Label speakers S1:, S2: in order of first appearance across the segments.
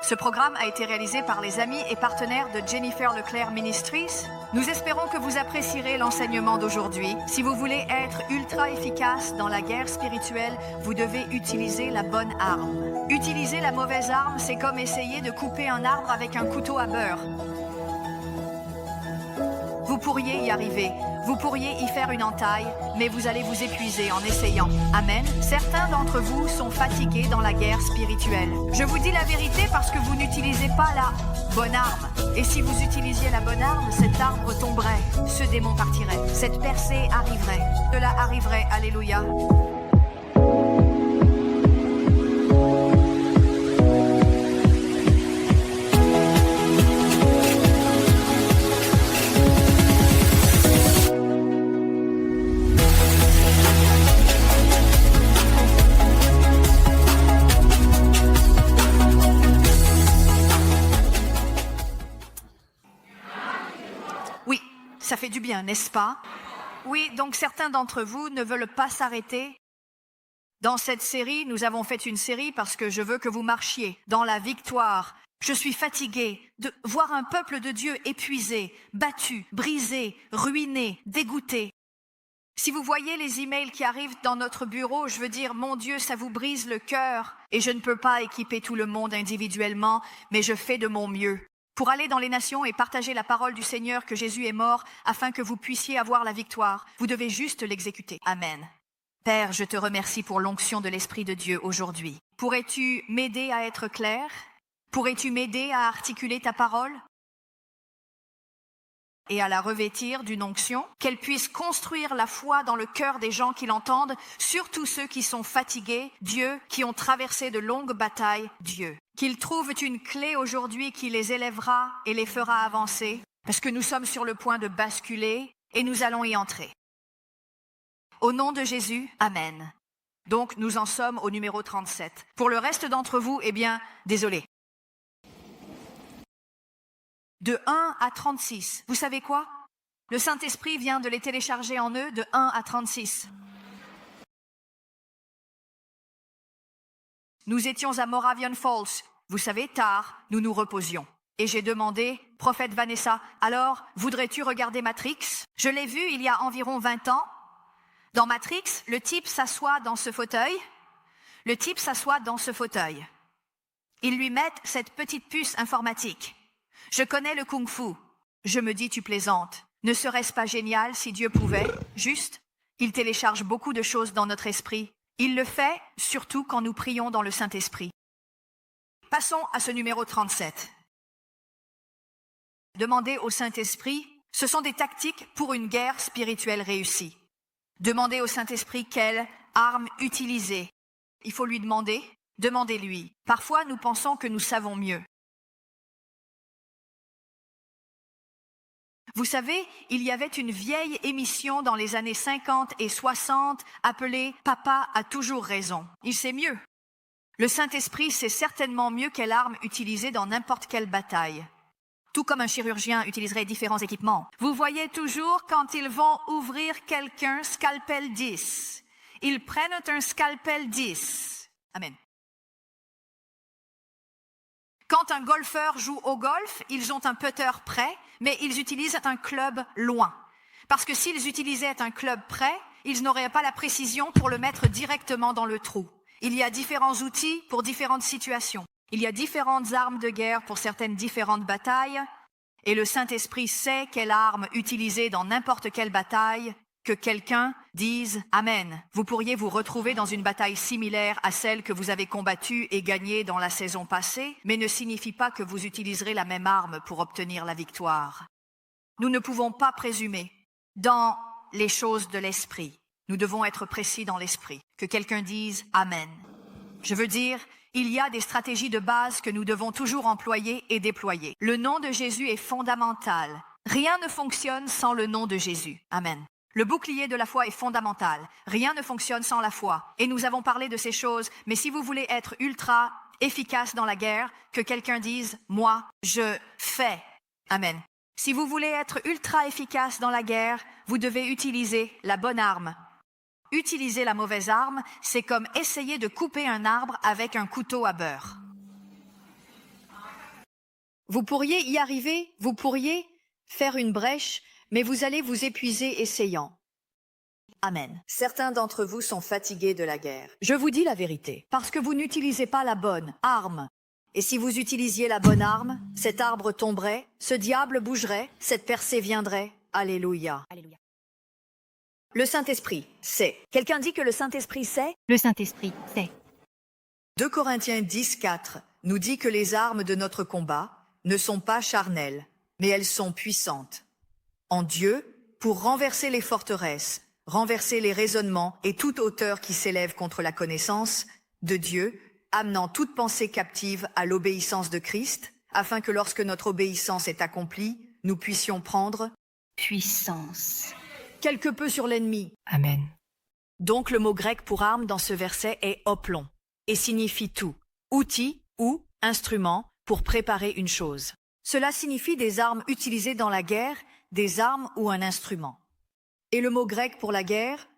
S1: Ce programme a été réalisé par les amis et partenaires de Jennifer Leclerc Ministries. Nous espérons que vous apprécierez l'enseignement d'aujourd'hui. Si vous voulez être ultra efficace dans la guerre spirituelle, vous devez utiliser la bonne arme. Utiliser la mauvaise arme, c'est comme essayer de couper un arbre avec un couteau à beurre. Vous pourriez y arriver, vous pourriez y faire une entaille, mais vous allez vous épuiser en essayant. Amen. Certains d'entre vous sont fatigués dans la guerre spirituelle. Je vous dis la vérité parce que vous n'utilisez pas la bonne arme. Et si vous utilisiez la bonne arme, cet arbre tomberait, ce démon partirait, cette percée arriverait, cela arriverait. Alléluia. Ça fait du bien, n'est-ce pas? Oui, donc certains d'entre vous ne veulent pas s'arrêter. Dans cette série, nous avons fait une série parce que je veux que vous marchiez dans la victoire. Je suis fatiguée de voir un peuple de Dieu épuisé, battu, brisé, ruiné, dégoûté. Si vous voyez les emails qui arrivent dans notre bureau, je veux dire, mon Dieu, ça vous brise le cœur. Et je ne peux pas équiper tout le monde individuellement, mais je fais de mon mieux pour aller dans les nations et partager la parole du Seigneur que Jésus est mort afin que vous puissiez avoir la victoire. Vous devez juste l'exécuter. Amen. Père, je te remercie pour l'onction de l'Esprit de Dieu aujourd'hui. Pourrais-tu m'aider à être clair? Pourrais-tu m'aider à articuler ta parole et à la revêtir d'une onction, qu'elle puisse construire la foi dans le cœur des gens qui l'entendent, surtout ceux qui sont fatigués, Dieu, qui ont traversé de longues batailles, Dieu. Qu'ils trouvent une clé aujourd'hui qui les élèvera et les fera avancer, parce que nous sommes sur le point de basculer et nous allons y entrer. Au nom de Jésus, Amen. Donc nous en sommes au numéro 37. Pour le reste d'entre vous, eh bien, désolé. De 1 à 36. Vous savez quoi? Le Saint-Esprit vient de les télécharger en eux de 1 à 36. Nous étions à Moravian Falls. Vous savez, tard, nous nous reposions. Et j'ai demandé, prophète Vanessa, alors, voudrais-tu regarder Matrix? Je l'ai vu il y a environ 20 ans. Dans Matrix, le type s'assoit dans ce fauteuil. Ils lui mettent cette petite puce informatique. Je connais le kung-fu. Je me dis, tu plaisantes. Ne serait-ce pas génial si Dieu pouvait? Juste, il télécharge beaucoup de choses dans notre esprit. Il le fait, surtout quand nous prions dans le Saint-Esprit. Passons à ce numéro 37. Demander au Saint-Esprit, ce sont des tactiques pour une guerre spirituelle réussie. Demandez au Saint-Esprit quelle arme utiliser. Il faut lui demander, demandez-lui. Parfois, nous pensons que nous savons mieux. Vous savez, il y avait une vieille émission dans les années 50 et 60 appelée « Papa a toujours raison ». Il sait mieux. Le Saint-Esprit sait certainement mieux quelle arme utiliser dans n'importe quelle bataille. Tout comme un chirurgien utiliserait différents équipements. Vous voyez toujours quand ils vont ouvrir quelqu'un, scalpel 10. Ils prennent un scalpel 10. Amen. Quand un golfeur joue au golf, ils ont un putter prêt, mais ils utilisent un club loin. Parce que s'ils utilisaient un club prêt, ils n'auraient pas la précision pour le mettre directement dans le trou. Il y a différents outils pour différentes situations. Il y a différentes armes de guerre pour certaines différentes batailles. Et le Saint-Esprit sait quelle arme utiliser dans n'importe quelle bataille. Que quelqu'un dise « Amen ». Vous pourriez vous retrouver dans une bataille similaire à celle que vous avez combattue et gagnée dans la saison passée, mais ne signifie pas que vous utiliserez la même arme pour obtenir la victoire. Nous ne pouvons pas présumer dans les choses de l'esprit. Nous devons être précis dans l'esprit. Que quelqu'un dise « Amen ». Je veux dire, il y a des stratégies de base que nous devons toujours employer et déployer. Le nom de Jésus est fondamental. Rien ne fonctionne sans le nom de Jésus. Amen. Le bouclier de la foi est fondamental. Rien ne fonctionne sans la foi. Et nous avons parlé de ces choses, mais si vous voulez être ultra efficace dans la guerre, que quelqu'un dise « Moi, je fais ». Amen. Si vous voulez être ultra efficace dans la guerre, vous devez utiliser la bonne arme. Utiliser la mauvaise arme, c'est comme essayer de couper un arbre avec un couteau à beurre.
S2: Vous pourriez y arriver, vous pourriez faire une brèche, mais vous allez vous épuiser essayant. Amen. Certains d'entre vous sont fatigués de la guerre. Je vous dis la vérité, parce que vous n'utilisez pas la bonne arme. Et si vous utilisiez la bonne arme, cet arbre tomberait, ce diable bougerait, cette percée viendrait. Alléluia.
S1: Alléluia.
S2: Le Saint-Esprit, c'est. Quelqu'un dit que le Saint-Esprit c'est?
S3: Le Saint-Esprit, c'est.
S2: 2 Corinthiens 10, 4 nous dit que les armes de notre combat ne sont pas charnelles, mais elles sont puissantes. En Dieu, pour renverser les forteresses, renverser les raisonnements et toute hauteur qui s'élève contre la connaissance de Dieu, amenant toute pensée captive à l'obéissance de Christ, afin que lorsque notre obéissance est accomplie, nous puissions prendre
S3: Puissance.
S2: quelque peu sur l'ennemi.
S3: Amen.
S2: Donc le mot grec pour arme dans ce verset est oplon et signifie tout, outil ou instrument pour préparer une chose. Cela signifie des armes utilisées dans la guerre, des armes ou un instrument. Et le mot grec pour la guerre,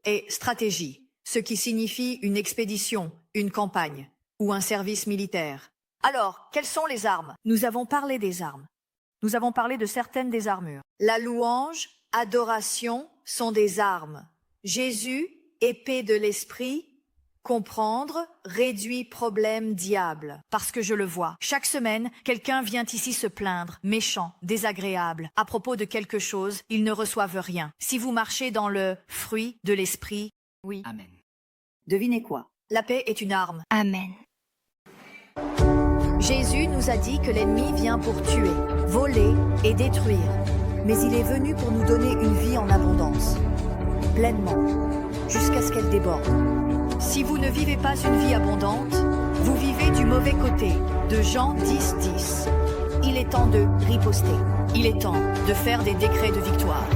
S2: est stratégie, ce qui signifie une expédition, une campagne ou un service militaire. Alors, quelles sont les armes? Nous avons parlé des armes. Nous avons parlé de certaines des armures. La louange, adoration sont des armes. Jésus, épée de l'esprit, comprendre, réduit problème, diable. Parce que je le vois. Chaque semaine, quelqu'un vient ici se plaindre, méchant, désagréable. À propos de quelque chose, ils ne reçoivent rien. Si vous marchez dans le fruit de l'esprit, oui.
S3: Amen.
S2: Devinez quoi? La paix est une arme.
S3: Amen.
S2: Jésus nous a dit que l'ennemi vient pour tuer, voler et détruire. Mais il est venu pour nous donner une vie en abondance, pleinement, jusqu'à ce qu'elle déborde. Si vous ne vivez pas une vie abondante, vous vivez du mauvais côté. De Jean 10, 10. Il est temps de riposter. Il est temps de faire des décrets de victoire.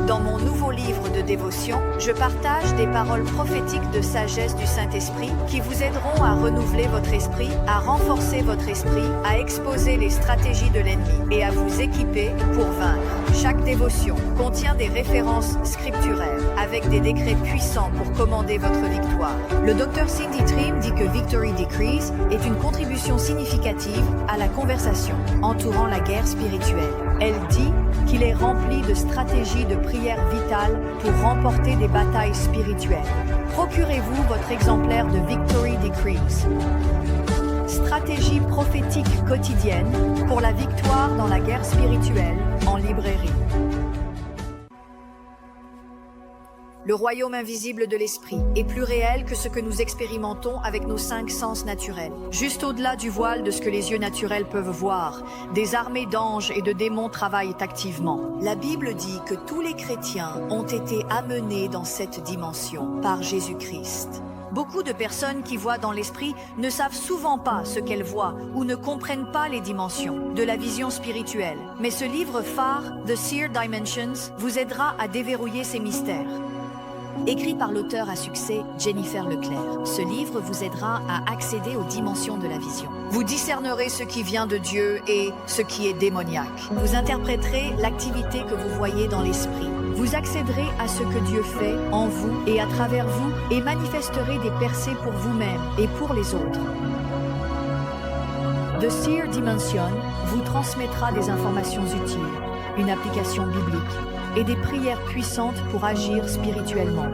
S2: Dans mon nouveau livre de dévotion, je partage des paroles prophétiques de sagesse du Saint-Esprit qui vous aideront à renouveler votre esprit, à renforcer votre esprit, à exposer les stratégies de l'ennemi et à vous équiper pour vaincre. Chaque dévotion contient des références scripturaires avec des décrets puissants pour commander votre victoire. Le Dr Cindy Trimm dit que Victory Decrees est une contribution significative à la conversation entourant la guerre spirituelle. Elle dit qu'il est rempli de stratégies de prière vitale pour remporter des batailles spirituelles. Procurez-vous votre exemplaire de Victory Decrees. Stratégie prophétique quotidienne pour la victoire dans la guerre spirituelle en librairie. Le royaume invisible de l'esprit est plus réel que ce que nous expérimentons avec nos 5 sens naturels. Juste au-delà du voile de ce que les yeux naturels peuvent voir, des armées d'anges et de démons travaillent activement. La Bible dit que tous les chrétiens ont été amenés dans cette dimension par Jésus-Christ. Beaucoup de personnes qui voient dans l'esprit ne savent souvent pas ce qu'elles voient ou ne comprennent pas les dimensions de la vision spirituelle. Mais ce livre phare, The Seer Dimensions, vous aidera à déverrouiller ces mystères. Écrit par l'auteur à succès Jennifer Leclerc, ce livre vous aidera à accéder aux dimensions de la vision. Vous discernerez ce qui vient de Dieu et ce qui est démoniaque. Vous interpréterez l'activité que vous voyez dans l'esprit. Vous accéderez à ce que Dieu fait en vous et à travers vous et manifesterez des percées pour vous-même et pour les autres. The Seer Dimension vous transmettra des informations utiles, une application biblique et des prières puissantes pour agir spirituellement.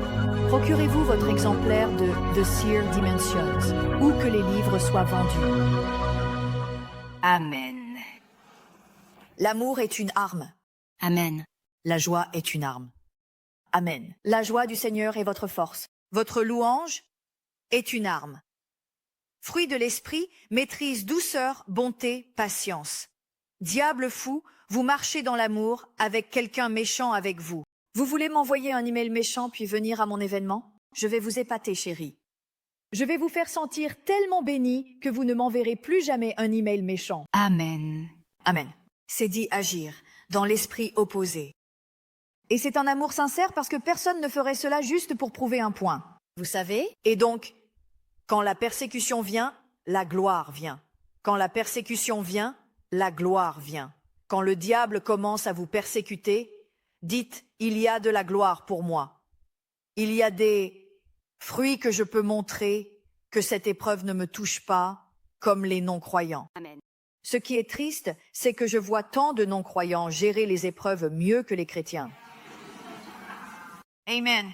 S2: Procurez-vous votre exemplaire de The Seer Dimensions, où que les livres soient vendus.
S3: Amen.
S2: L'amour est une arme.
S3: Amen.
S2: La joie est une arme. Amen. La joie du Seigneur est votre force. Votre louange est une arme. Fruit de l'esprit, maîtrise douceur, bonté, patience. Diable fou, vous marchez dans l'amour avec quelqu'un méchant avec vous. Vous voulez m'envoyer un email méchant puis venir à mon événement? Je vais vous épater, chérie. Je vais vous faire sentir tellement béni que vous ne m'enverrez plus jamais un email méchant.
S3: Amen.
S2: Amen. C'est dit agir dans l'esprit opposé. Et c'est un amour sincère parce que personne ne ferait cela juste pour prouver un point. Vous savez? Et donc, quand la persécution vient, la gloire vient. Quand la persécution vient, la gloire vient. Quand le diable commence à vous persécuter, dites « il y a de la gloire pour moi ». Il y a des fruits que je peux montrer, que cette épreuve ne me touche pas, comme les non-croyants.
S3: Amen.
S2: Ce qui est triste, c'est que je vois tant de non-croyants gérer les épreuves mieux que les chrétiens.
S1: Amen.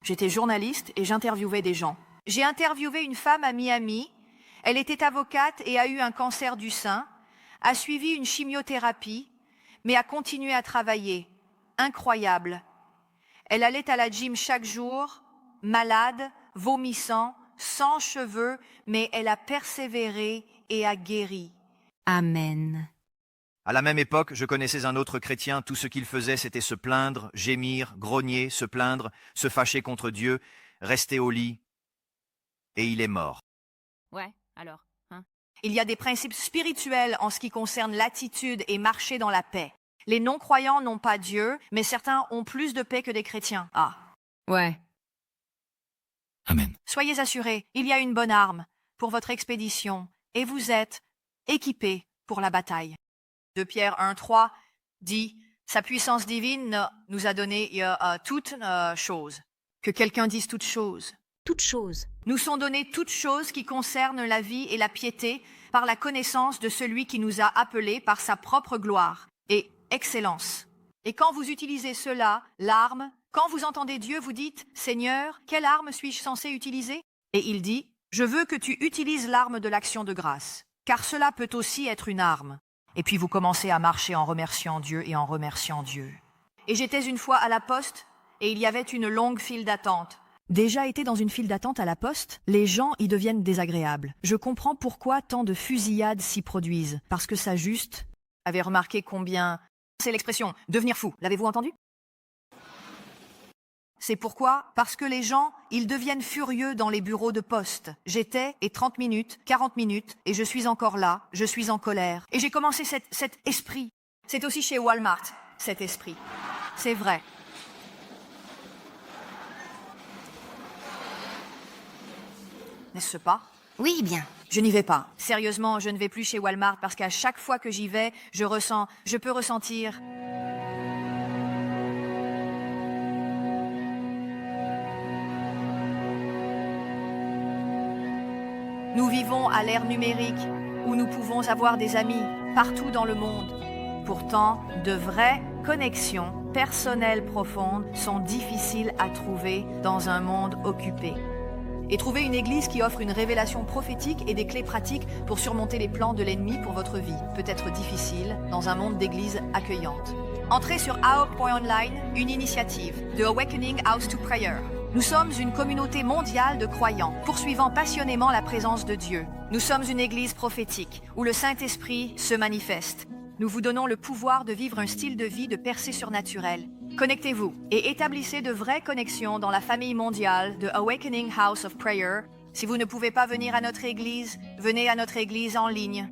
S1: J'étais journaliste et j'interviewais des gens. J'ai interviewé une femme à Miami. Elle était avocate et a eu un cancer du sein, a suivi une chimiothérapie, mais a continué à travailler. Incroyable. Elle allait à la gym chaque jour, malade, vomissant, sans cheveux, mais elle a persévéré et a guéri.
S3: Amen.
S4: À la même époque, je connaissais un autre chrétien, tout ce qu'il faisait, c'était se plaindre, gémir, grogner, se plaindre, se fâcher contre Dieu, rester au lit, et il est mort.
S3: Ouais, alors, hein?
S1: Il y a des principes spirituels en ce qui concerne l'attitude et marcher dans la paix. Les non-croyants n'ont pas Dieu, mais certains ont plus de paix que des chrétiens. Ah.
S3: Ouais.
S5: Amen.
S1: Soyez assurés, il y a une bonne arme pour votre expédition et vous êtes équipés pour la bataille. 2 Pierre 1:3 dit « Sa puissance divine nous a donné toutes choses. » Que quelqu'un dise toutes choses.
S3: Toute chose.
S1: Nous sont données toutes choses qui concernent la vie et la piété par la connaissance de celui qui nous a appelés par sa propre gloire et excellence. Et quand vous utilisez cela, l'arme, quand vous entendez Dieu, vous dites « Seigneur, quelle arme suis-je censé utiliser ?» Et il dit « Je veux que tu utilises l'arme de l'action de grâce, car cela peut aussi être une arme. » Et puis vous commencez à marcher en remerciant Dieu et en remerciant Dieu. Et j'étais une fois à la poste et il y avait une longue file d'attente. Déjà été dans une file d'attente à la poste, les gens y deviennent désagréables. Je comprends pourquoi tant de fusillades s'y produisent, parce que ça juste... Avez remarqué combien... C'est l'expression « devenir fou », l'avez-vous entendu? C'est pourquoi, parce que les gens, ils deviennent furieux dans les bureaux de poste. J'étais, et 30 minutes, 40 minutes, et je suis encore là, je suis en colère. Et j'ai commencé cet esprit. C'est aussi chez Walmart, cet esprit. C'est vrai. N'est-ce pas?
S3: Oui, bien.
S1: Je n'y vais pas. Sérieusement, je ne vais plus chez Walmart parce qu'à chaque fois que j'y vais, je peux ressentir... Nous vivons à l'ère numérique où nous pouvons avoir des amis partout dans le monde. Pourtant, de vraies connexions personnelles profondes sont difficiles à trouver dans un monde occupé. Et trouver une église qui offre une révélation prophétique et des clés pratiques pour surmonter les plans de l'ennemi pour votre vie peut être difficile dans un monde d'églises accueillantes. Entrez sur AOP.online, une initiative de Awakening House to Prayer. Nous sommes une communauté mondiale de croyants, poursuivant passionnément la présence de Dieu. Nous sommes une église prophétique, où le Saint-Esprit se manifeste. Nous vous donnons le pouvoir de vivre un style de vie de percée surnaturelle. Connectez-vous et établissez de vraies connexions dans la famille mondiale de Awakening House of Prayer. Si vous ne pouvez pas venir à notre église, venez à notre église en ligne.